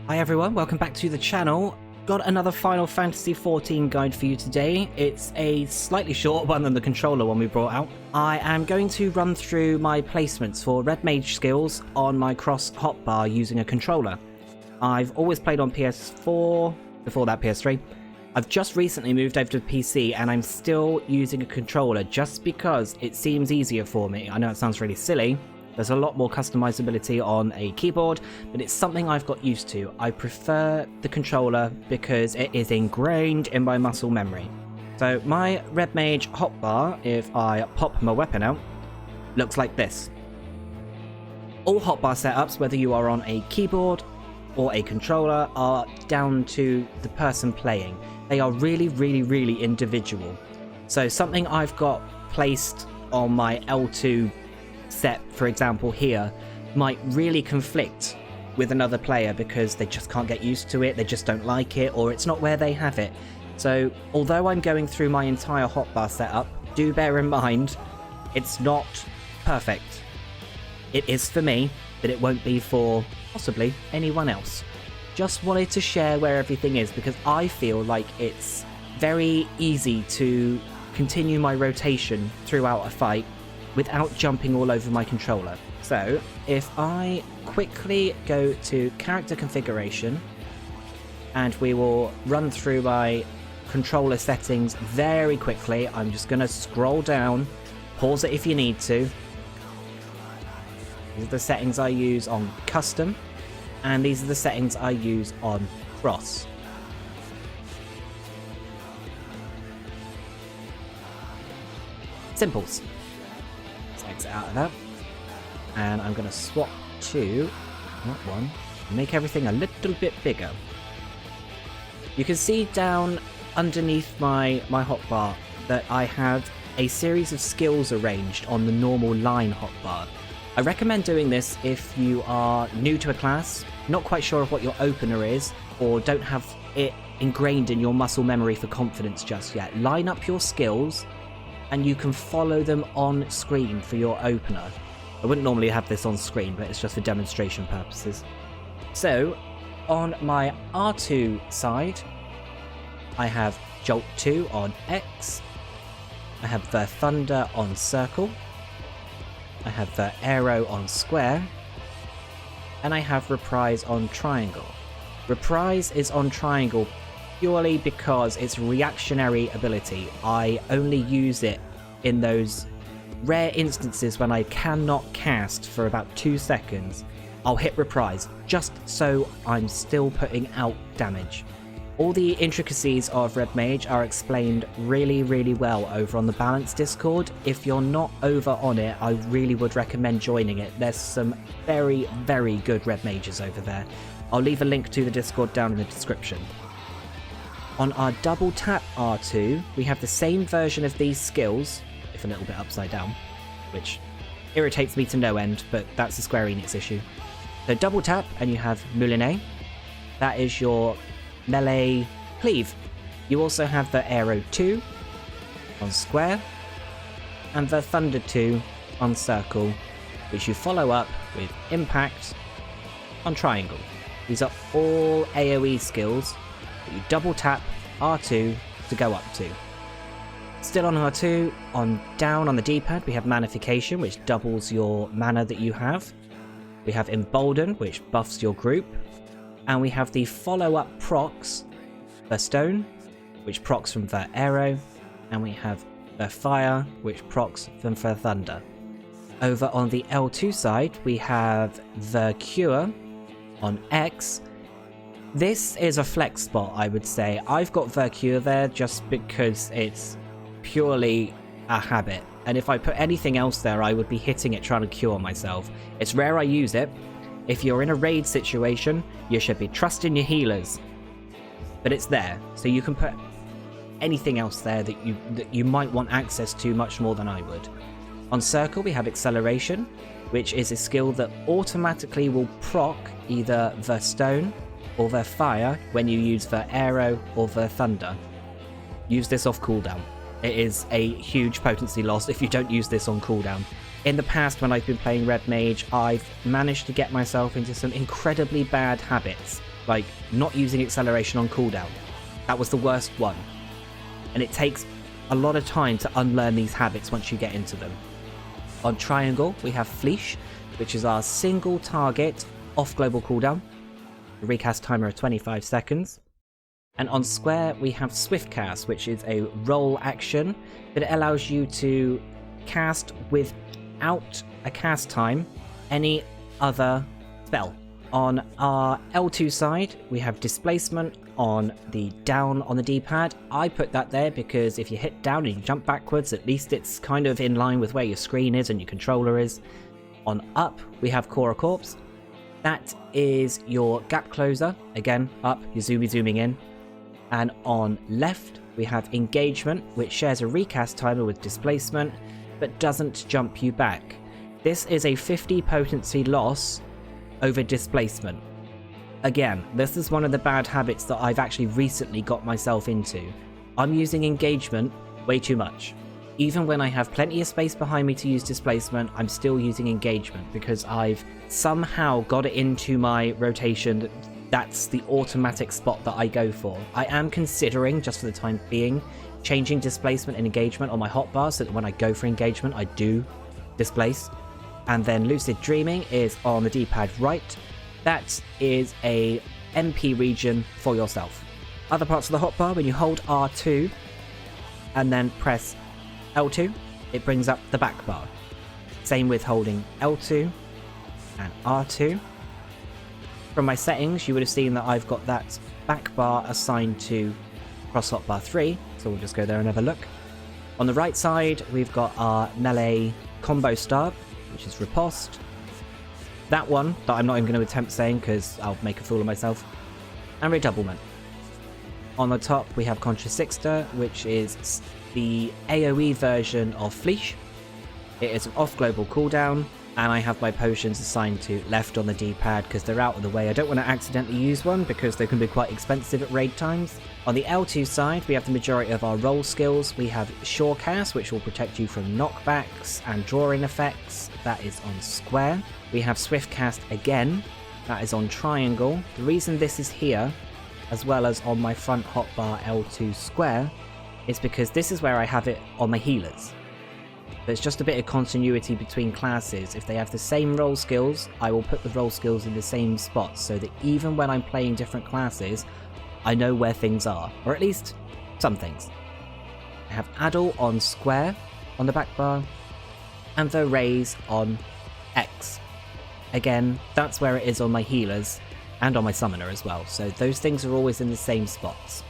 Hi everyone, welcome back to the channel. Got another Final Fantasy XIV guide for you today. It's a slightly shorter one than the controller one we brought out. I am going to run through my placements for Red Mage skills on my cross hotbar using a controller. I've always played on PS4, before that PS3. I've just recently moved over to PC and I'm still using a controller just because it seems easier for me. I know it sounds really silly. There's a lot more customizability on a keyboard, but it's something I've got used to. I prefer the controller because it is ingrained in my muscle memory. So my Red Mage hotbar, if I pop my weapon out, looks like this. All hotbar setups, whether you are on a keyboard or a controller, are down to the person playing. They are really individual. So something I've got placed on my L2 set, for example, here, might really conflict with another player because they just can't get used to it, they just don't like it, or it's not where they have it. So although I'm going through my entire hotbar setup, do bear in mind it's not perfect. It is for me, but it won't be for possibly anyone else. Just wanted to share where everything is because I feel like it's very easy to continue my rotation throughout a fight without jumping all over my controller. So if I quickly go to character configuration and we will run through my controller settings very quickly. I'm just going to scroll down, pause it if you need to. These are the settings I use on custom, and these are the settings I use on cross. Simples. Exit out of that, and I'm going to swap to that one, make everything a little bit bigger. You can see down underneath my hotbar that I have a series of skills arranged on the normal line hotbar. I recommend doing this if you are new to a class, not quite sure of what your opener is, or don't have it ingrained in your muscle memory for confidence just yet. Line up your skills and you can follow them on screen for your opener. I wouldn't normally have this on screen, but it's just for demonstration purposes. So, on my R2 side, I have Jolt 2 on X, I have the Thunder on Circle, I have the Arrow on Square, and I have Reprise on Triangle. Reprise is on Triangle purely because it's reactionary ability. I only use it in those rare instances when I cannot cast for about 2 seconds. I'll hit Reprise just so I'm still putting out damage. All the intricacies of Red Mage are explained really well over on the Balance Discord. If you're not over on it, I really would recommend joining it. There's some very good Red Mages over there. I'll leave a link to the Discord down in the description. On our double tap R2, we have the same version of these skills, if a little bit upside down, which irritates me to no end, but that's a Square Enix issue. So double tap and you have Moulinet. That is your melee cleave. You also have the Arrow 2 on Square and the Thunder 2 on Circle, which you follow up with Impact on Triangle. These are all AoE skills that you double tap R2 to go up to. Still on R2, down on the D-pad we have Manification, which doubles your mana that you have. We have Embolden, which buffs your group. And we have the follow-up procs for Stone, which procs from the Arrow. And we have the Fire, which procs from the Thunder. Over on the L2 side, we have the Cure on X. This is a flex spot, I would say. I've got Vercure there just because it's purely a habit. And if I put anything else there, I would be hitting it trying to cure myself. It's rare I use it. If you're in a raid situation, you should be trusting your healers. But it's there, so you can put anything else there that you might want access to much more than I would. On Circle, we have Acceleration, which is a skill that automatically will proc either the Stone or the Fire when you use the Arrow or the Thunder. Use this off cooldown. It is a huge potency loss if you don't use this on cooldown. In the past, when I've been playing Red Mage, I've managed to get myself into some incredibly bad habits like not using acceleration on cooldown. That was the worst one. And it takes a lot of time to unlearn these habits once you get into them. On triangle, we have Fleesh, which is our single target off global cooldown. A recast timer of 25 seconds. And on square, we have Swift Cast, which is a roll action, but it allows you to cast without a cast time any other spell. On our L2 side, we have Displacement on the down on the D-pad. I put that there because if you hit down and you jump backwards, at least it's kind of in line with where your screen is and your controller is. On up, we have Cora Corpse. That is your gap closer. Again, up, you're zooming in. And on left, we have Engagement, which shares a recast timer with Displacement, but doesn't jump you back. This is a 50 potency loss over Displacement. Again, this is one of the bad habits that I've actually recently got myself into. I'm using Engagement way too much. Even when I have plenty of space behind me to use Displacement, I'm still using Engagement because I've somehow got it into my rotation. That's the automatic spot that I go for. I am considering, just for the time being, changing Displacement and Engagement on my hotbar so that when I go for Engagement, I do Displace. And then Lucid Dreaming is on the D-pad right. That is a MP region for yourself. Other parts of the hotbar, when you hold R2 and then press L2, it brings up the back bar. Same with holding L2 and R2. From my settings, you would have seen that I've got that back bar assigned to cross hotbar 3, so we'll just go there and have a look. On the right side, we've got our melee combo start, which is Riposte. That one, that I'm not even going to attempt saying because I'll make a fool of myself. And Redoublement. On the top, we have Contrasixter, which is the AoE version of Fleesh. It is an off-global cooldown, and I have my potions assigned to left on the D-pad because they're out of the way. I don't want to accidentally use one because they can be quite expensive at raid times. On the L2 side, we have the majority of our roll skills. We have Surecast, which will protect you from knockbacks and drawing effects. That is on square. We have Swiftcast again. That is on triangle. The reason this is here, as well as on my front hotbar L2 square, is because this is where I have it on my healers. There's just a bit of continuity between classes. If they have the same roll skills, I will put the roll skills in the same spots so that even when I'm playing different classes, I know where things are, or at least some things. I have Addle on square on the back bar, and the Raise on X. Again, that's where it is on my healers, and on my summoner as well, so those things are always in the same spots.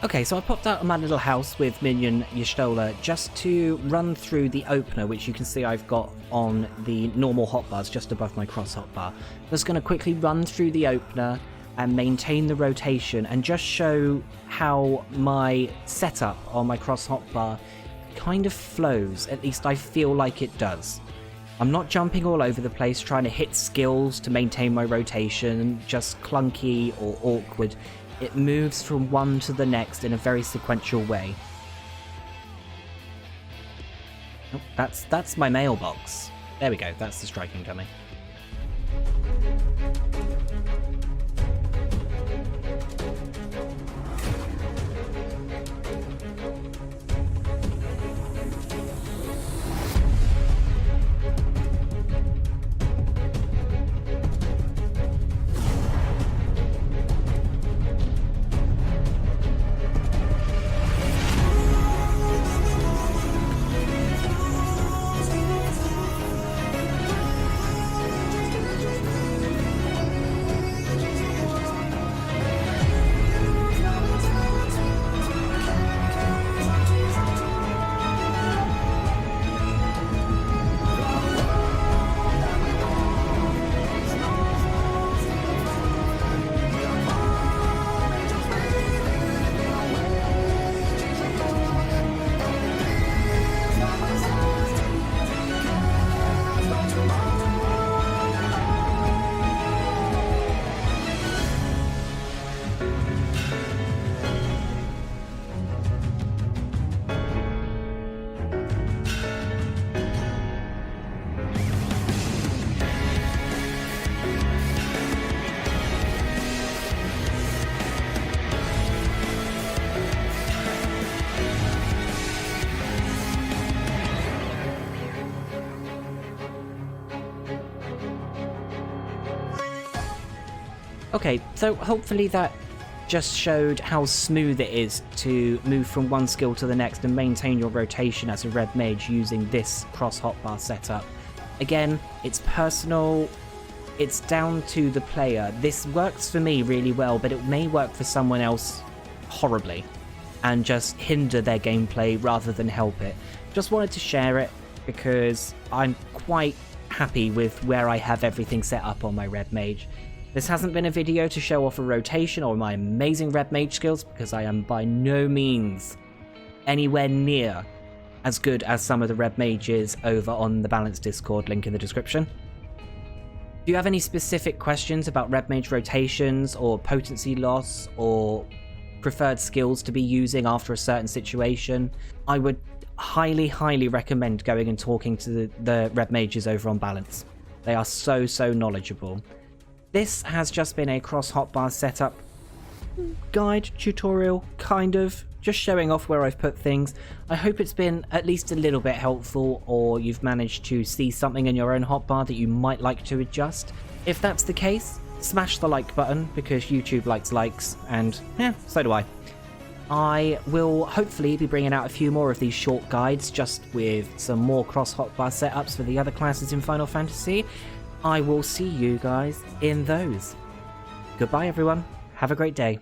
Okay, so I popped out of my little house with Minion Y'shtola just to run through the opener, which you can see I've got on the normal hotbars just above my cross hotbar. I'm just going to quickly run through the opener and maintain the rotation and just show how my setup on my cross hotbar kind of flows, at least I feel like it does. I'm not jumping all over the place trying to hit skills to maintain my rotation, just clunky or awkward. It moves from one to the next in a very sequential way. Oh, that's my mailbox. There we go, that's the striking dummy. Okay, so hopefully that just showed how smooth it is to move from one skill to the next and maintain your rotation as a Red Mage using this cross hotbar setup. Again, it's personal, it's down to the player. This works for me really well, but it may work for someone else horribly and just hinder their gameplay rather than help it. Just wanted to share it because I'm quite happy with where I have everything set up on my Red Mage. This hasn't been a video to show off a rotation or my amazing Red Mage skills, because I am by no means anywhere near as good as some of the Red Mages over on the Balance Discord, link in the description. Do you have any specific questions about Red Mage rotations or potency loss or preferred skills to be using after a certain situation? I would highly recommend going and talking to the Red Mages over on Balance. They are so knowledgeable. This has just been a cross hotbar setup guide, tutorial, kind of, just showing off where I've put things. I hope it's been at least a little bit helpful, or you've managed to see something in your own hotbar that you might like to adjust. If that's the case, smash the like button, because YouTube likes likes, and yeah, so do I. I will hopefully be bringing out a few more of these short guides, just with some more cross hotbar setups for the other classes in Final Fantasy. I will see you guys in those. Goodbye everyone, have a great day.